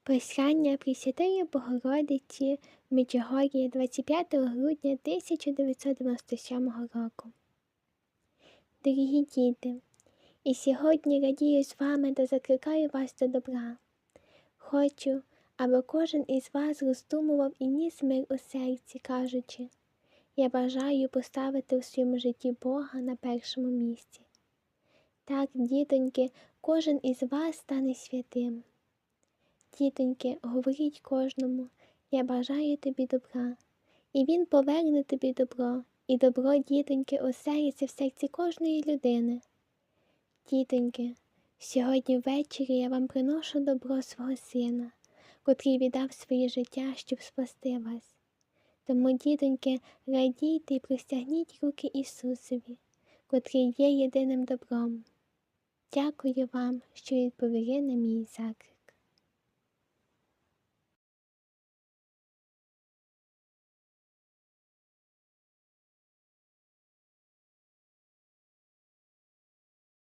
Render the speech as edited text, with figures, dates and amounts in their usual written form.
Прощання Пресвятої Богородиці в Меджугор'ї 25 грудня 1997 року. Дорогі діти, і сьогодні радію з вами та закликаю вас до добра. Хочу, аби кожен із вас роздумував і ніс мир у серці, кажучи: я бажаю поставити у своєму житті Бога на першому місці. Так, дітоньки, кожен із вас стане святим. Дітоньки, говоріть кожному: я бажаю тобі добра, і він поверне тобі добро, і добро, дітоньки, оселиться в серці кожної людини. Дітоньки, сьогодні ввечері я вам приношу добро свого Сина, котрий віддав своє життя, щоб спасти вас. Тому, дітоньки, радійте і простягніть руки Ісусові, котрий є єдиним добром. Дякую вам, що відповіли на мій заклик.